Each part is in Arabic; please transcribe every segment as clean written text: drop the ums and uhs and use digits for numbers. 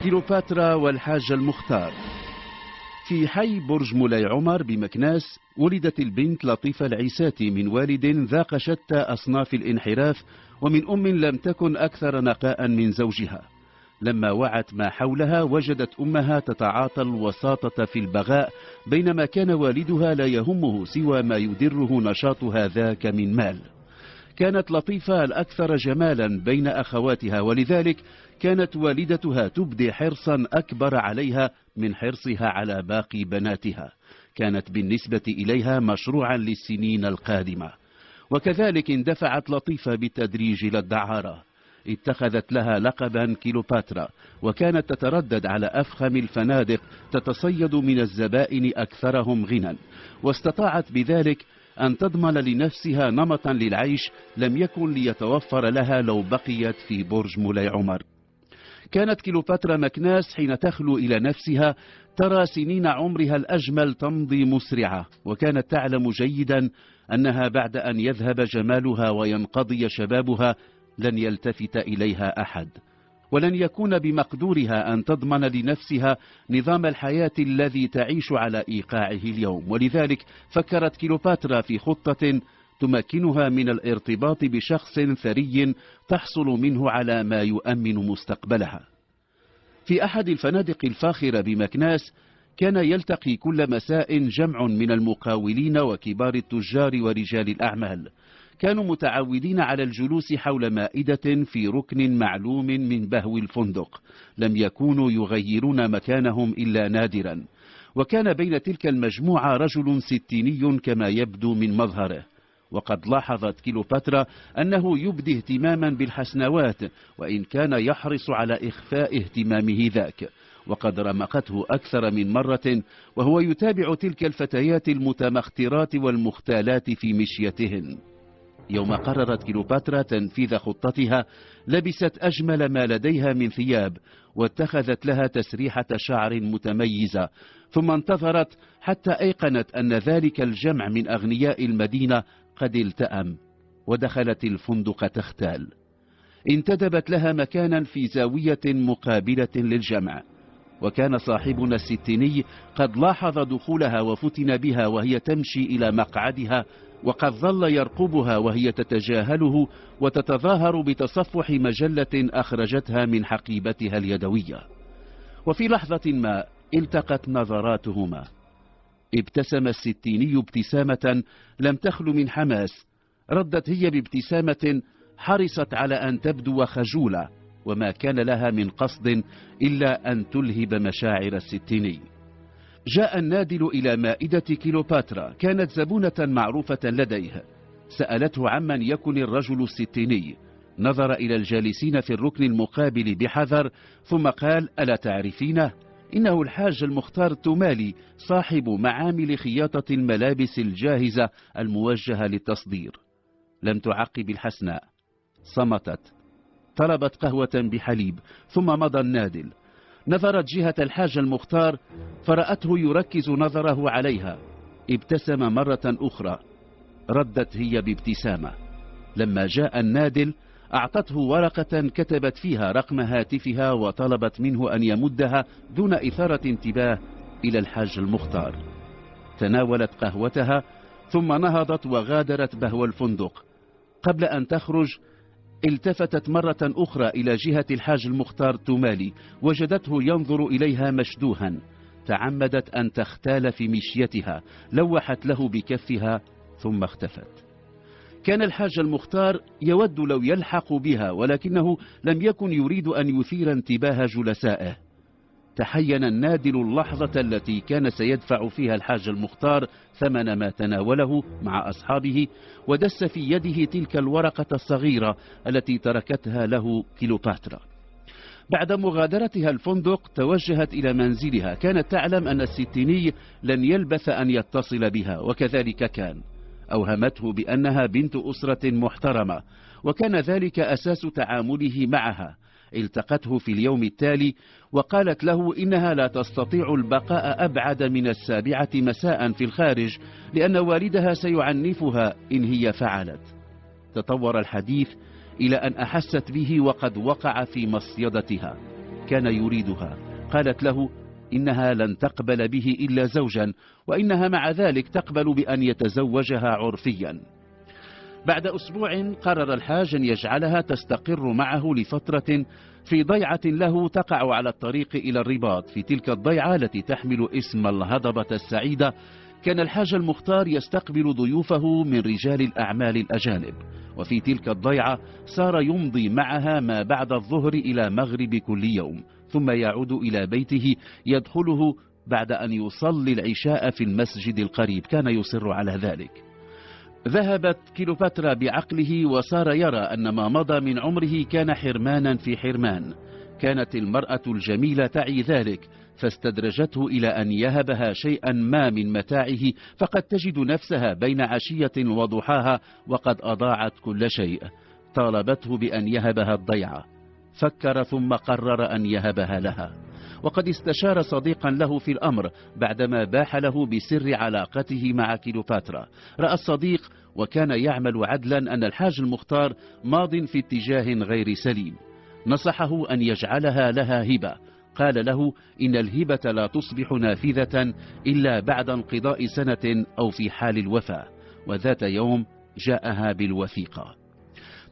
كيلوباترا والحاج المختار. في حي برج مولاي عمر بمكناس ولدت البنت لطيفة العيساتي من والد ذاق شتى أصناف الانحراف ومن أم لم تكن أكثر نقاء من زوجها. لما وعت ما حولها وجدت أمها تتعاطى الوساطة في البغاء، بينما كان والدها لا يهمه سوى ما يدره نشاطها ذاك من مال. كانت لطيفة الأكثر جمالا بين أخواتها، ولذلك كانت والدتها تبدي حرصا أكبر عليها من حرصها على باقي بناتها. كانت بالنسبة إليها مشروعا للسنين القادمة. وكذلك اندفعت لطيفة بالتدريج إلى الدعارة. اتخذت لها لقبا كيلوباترا، وكانت تتردد على أفخم الفنادق تتصيد من الزبائن أكثرهم غنى، واستطاعت بذلك أن تضمن لنفسها نمطا للعيش لم يكن ليتوفر لها لو بقيت في برج مولاي عمر. كانت كيلوباترا مكناس حين تخلو إلى نفسها ترى سنين عمرها الأجمل تمضي مسرعة، وكانت تعلم جيدا أنها بعد أن يذهب جمالها وينقضي شبابها لن يلتفت إليها أحد، ولن يكون بمقدورها أن تضمن لنفسها نظام الحياة الذي تعيش على إيقاعه اليوم. ولذلك فكرت كيلوباترا في خطة تمكنها من الارتباط بشخص ثري تحصل منه على ما يؤمن مستقبلها. في أحد الفنادق الفاخرة بمكناس كان يلتقي كل مساء جمع من المقاولين وكبار التجار ورجال الأعمال. كانوا متعودين على الجلوس حول مائدة في ركن معلوم من بهو الفندق، لم يكونوا يغيرون مكانهم إلا نادرا. وكان بين تلك المجموعة رجل ستيني كما يبدو من مظهره، وقد لاحظت كيلوباترا أنه يبدي اهتماما بالحسنوات، وإن كان يحرص على إخفاء اهتمامه ذاك. وقد رمقته أكثر من مرة وهو يتابع تلك الفتيات المتمخترات والمختالات في مشيتهن. يوم قررت كيلوباترا تنفيذ خطتها لبست أجمل ما لديها من ثياب، واتخذت لها تسريحة شعر متميزة، ثم انتظرت حتى أيقنت أن ذلك الجمع من أغنياء المدينة قد التأم، ودخلت الفندق تختال. انتدبت لها مكانا في زاوية مقابلة للجمع، وكان صاحبنا الستيني قد لاحظ دخولها وفتن بها وهي تمشي إلى مقعدها، وقد ظل يرقبها وهي تتجاهله وتتظاهر بتصفح مجلة أخرجتها من حقيبتها اليدوية. وفي لحظة ما التقت نظراتهما. ابتسم الستيني ابتسامة لم تخل من حماس، ردت هي بابتسامة حرصت على أن تبدو خجولة، وما كان لها من قصد إلا أن تلهب مشاعر الستيني. جاء النادل إلى مائدة كيلوباترا، كانت زبونة معروفة لديه. سألته عمن يكن الرجل الستيني، نظر إلى الجالسين في الركن المقابل بحذر، ثم قال: ألا تعرفينه؟ إنه الحاج المختار تومالي، صاحب معامل خياطة الملابس الجاهزة الموجهة للتصدير. لم تعقب الحسناء، صمتت، طلبت قهوة بحليب، ثم مضى النادل. نظرت جهة الحاج المختار فرأته يركز نظره عليها، ابتسم مرة أخرى، ردت هي بابتسامة. لما جاء النادل أعطته ورقة كتبت فيها رقم هاتفها، وطلبت منه أن يمدها دون إثارة انتباه إلى الحاج المختار. تناولت قهوتها ثم نهضت وغادرت بهو الفندق. قبل أن تخرج التفتت مرة أخرى إلى جهة الحاج المختار تومالي، وجدته ينظر إليها مشدوها. تعمدت أن تختال في مشيتها، لوحت له بكفها ثم اختفت. كان الحاج المختار يود لو يلحق بها، ولكنه لم يكن يريد أن يثير انتباه جلسائه. تحين النادل اللحظة التي كان سيدفع فيها الحاج المختار ثمن ما تناوله مع أصحابه، ودس في يده تلك الورقة الصغيرة التي تركتها له كيلوباترا. بعد مغادرتها الفندق توجهت إلى منزلها. كانت تعلم أن الستيني لن يلبث أن يتصل بها، وكذلك كان. أوهمته بأنها بنت أسرة محترمة، وكان ذلك أساس تعامله معها. التقته في اليوم التالي وقالت له إنها لا تستطيع البقاء أبعد من 7 مساء في الخارج، لأن والدها سيعنفها إن هي فعلت. تطور الحديث إلى أن أحست به وقد وقع في مصيدتها. كان يريدها. قالت له إنها لن تقبل به إلا زوجا، وإنها مع ذلك تقبل بأن يتزوجها عرفيا. بعد أسبوع قرر الحاج أن يجعلها تستقر معه لفترة في ضيعة له تقع على الطريق إلى الرباط. في تلك الضيعة التي تحمل اسم الهضبة السعيدة كان الحاج المختار يستقبل ضيوفه من رجال الأعمال الأجانب، وفي تلك الضيعة صار يمضي معها ما بعد الظهر إلى مغرب كل يوم، ثم يعود إلى بيته يدخله بعد أن يصلي العشاء في المسجد القريب. كان يصر على ذلك. ذهبت كليوباترا بعقله وصار يرى أن ما مضى من عمره كان حرمانا في حرمان. كانت المرأة الجميلة تعي ذلك، فاستدرجته إلى أن يهبها شيئا ما من متاعه، فقد تجد نفسها بين عشية وضحاها وقد أضاعت كل شيء. طالبته بأن يهبها الضيعة، فكر ثم قرر أن يهبها لها، وقد استشار صديقا له في الأمر بعدما باح له بسر علاقته مع كليوباترا. رأى الصديق وكان يعمل عدلا أن الحاج المختار ماض في اتجاه غير سليم، نصحه أن يجعلها لها هبة. قال له إن الهبة لا تصبح نافذة إلا بعد انقضاء سنة أو في حال الوفاة، وذات يوم جاءها بالوثيقة.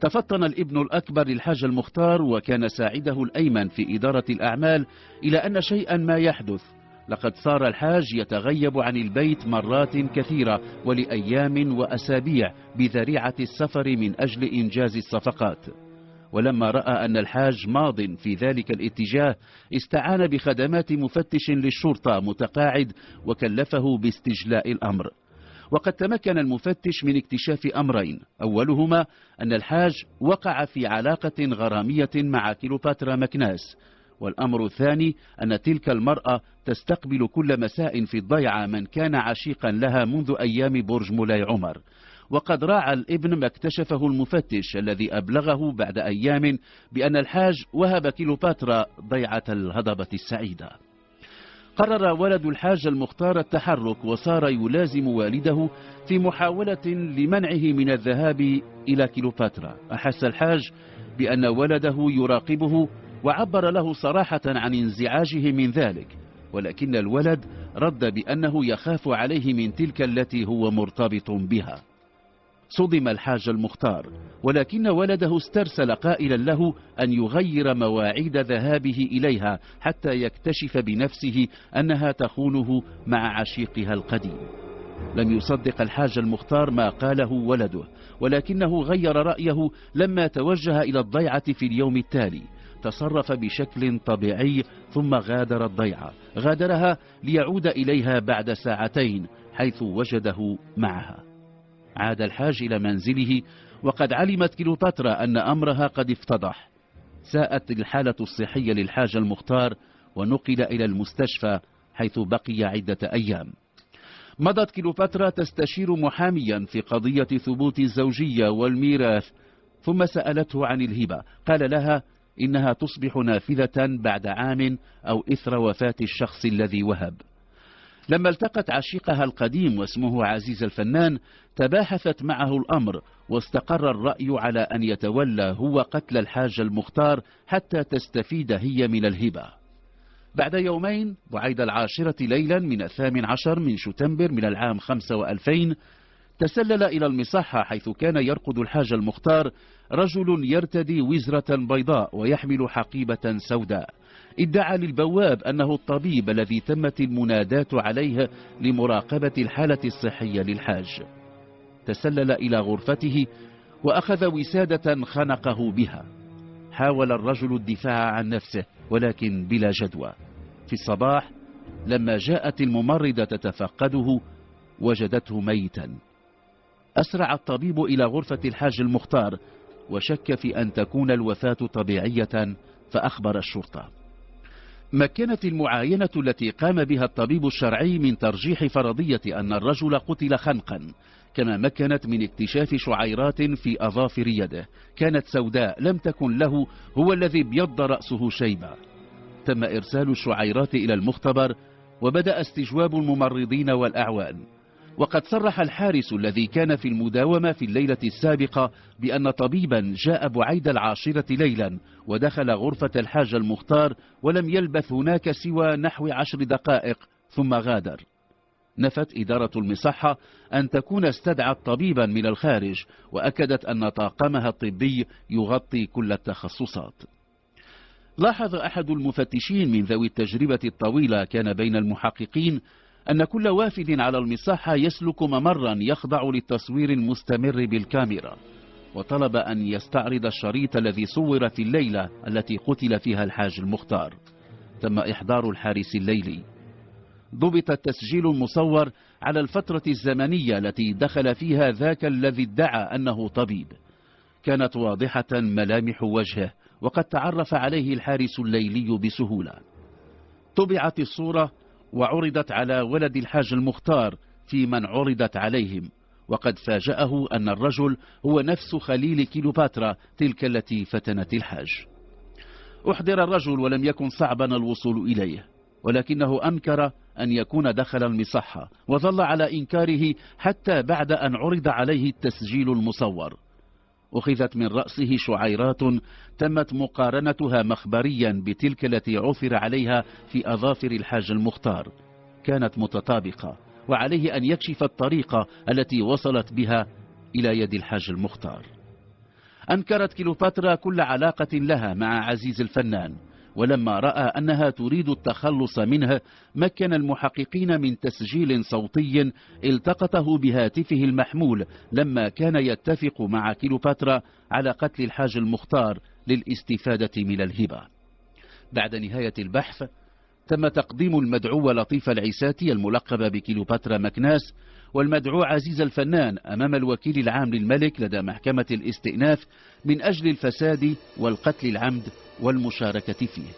تفطن الابن الأكبر للحاج المختار وكان ساعده الأيمن في إدارة الأعمال إلى أن شيئا ما يحدث. لقد صار الحاج يتغيب عن البيت مرات كثيرة ولأيام وأسابيع بذريعة السفر من أجل إنجاز الصفقات. ولما رأى أن الحاج ماض في ذلك الاتجاه استعان بخدمات مفتش للشرطة متقاعد وكلفه باستجلاء الأمر. وقد تمكن المفتش من اكتشاف أمرين، أولهما أن الحاج وقع في علاقة غرامية مع كليوباترا مكناس، والأمر الثاني أن تلك المرأة تستقبل كل مساء في الضيعة من كان عشيقا لها منذ أيام برج مولاي عمر. وقد راعى الابن ما اكتشفه المفتش الذي أبلغه بعد أيام بأن الحاج وهب كليوباترا ضيعة الهضبة السعيدة. قرر ولد الحاج المختار التحرك وصار يلازم والده في محاولة لمنعه من الذهاب إلى كليوباترا. أحس الحاج بأن ولده يراقبه وعبر له صراحة عن انزعاجه من ذلك، ولكن الولد رد بأنه يخاف عليه من تلك التي هو مرتبط بها. صدم الحاج المختار، ولكن ولده استرسل قائلا له أن يغير مواعيد ذهابه إليها حتى يكتشف بنفسه أنها تخونه مع عشيقها القديم. لم يصدق الحاج المختار ما قاله ولده، ولكنه غير رأيه لما توجه إلى الضيعة في اليوم التالي. تصرف بشكل طبيعي ثم غادر الضيعة. غادرها ليعود إليها بعد ساعتين حيث وجده معها. عاد الحاج إلى منزله وقد علمت كليوباترا أن أمرها قد افتضح. ساءت الحالة الصحية للحاج المختار ونقل إلى المستشفى حيث بقي عدة أيام. مضت كليوباترا تستشير محاميا في قضية ثبوت الزوجية والميراث، ثم سألته عن الهبة. قال لها إنها تصبح نافذة بعد عام أو إثر وفاة الشخص الذي وهب. لما التقت عشيقها القديم واسمه عزيز الفنان تباحثت معه الأمر، واستقر الرأي على أن يتولى هو قتل الحاج المختار حتى تستفيد هي من الهبة. بعد يومين بعيد 10 ليلا من 18 من شتنبر من العام 25 تسلل إلى المصحة حيث كان يرقد الحاج المختار رجل يرتدي وزرة بيضاء ويحمل حقيبة سوداء. ادعى للبواب أنه الطبيب الذي تمت المناداة عليه لمراقبة الحالة الصحية للحاج. تسلل إلى غرفته وأخذ وسادة خنقه بها. حاول الرجل الدفاع عن نفسه ولكن بلا جدوى. في الصباح لما جاءت الممرضة تتفقده وجدته ميتا. أسرع الطبيب إلى غرفة الحاج المختار وشك في أن تكون الوفاة طبيعية، فأخبر الشرطة. مكنت المعاينة التي قام بها الطبيب الشرعي من ترجيح فرضية أن الرجل قتل خنقا، كما مكنت من اكتشاف شعيرات في أظافر يده كانت سوداء لم تكن له هو الذي ابيض رأسه شيبة. تم إرسال الشعيرات إلى المختبر وبدأ استجواب الممرضين والأعوان. وقد صرح الحارس الذي كان في المداومة في الليلة السابقة بأن طبيبا جاء بعيد 10 ليلا ودخل غرفة الحاج المختار ولم يلبث هناك سوى نحو 10 دقائق ثم غادر. نفت إدارة المصحة أن تكون استدعت طبيبا من الخارج، وأكدت أن طاقمها الطبي يغطي كل التخصصات. لاحظ أحد المفتشين من ذوي التجربة الطويلة كان بين المحققين أن كل وافد على المصحة يسلك ممرا يخضع للتصوير المستمر بالكاميرا، وطلب أن يستعرض الشريط الذي صور في الليلة التي قتل فيها الحاج المختار. تم إحضار الحارس الليلي. ضبط التسجيل المصور على الفترة الزمنية التي دخل فيها ذاك الذي ادعى أنه طبيب. كانت واضحة ملامح وجهه، وقد تعرف عليه الحارس الليلي بسهولة. طبعت الصورة وعرضت على ولد الحاج المختار في من عرضت عليهم، وقد فاجأه أن الرجل هو نفس خليل كيلوباترا تلك التي فتنت الحاج. أحضر الرجل ولم يكن صعبا الوصول إليه، ولكنه أنكر أن يكون دخل المصحة، وظل على إنكاره حتى بعد أن عرض عليه التسجيل المصور. أخذت من رأسه شعيرات تمت مقارنتها مخبريا بتلك التي عثر عليها في أظافر الحاج المختار، كانت متطابقة، وعليه أن يكشف الطريقة التي وصلت بها إلى يد الحاج المختار. أنكرت كيلوباترا كل علاقة لها مع عزيز الفنان، ولما رأى أنها تريد التخلص منه مكن المحققين من تسجيل صوتي التقطه بهاتفه المحمول لما كان يتفق مع كيلوباترا على قتل الحاج المختار للاستفادة من الهبة. بعد نهاية البحث تم تقديم المدعو لطيف العيساتي الملقب بكيلوباترا مكناس والمدعو عزيز الفنان أمام الوكيل العام للملك لدى محكمة الاستئناف من أجل الفساد والقتل العمد والمشاركة فيه.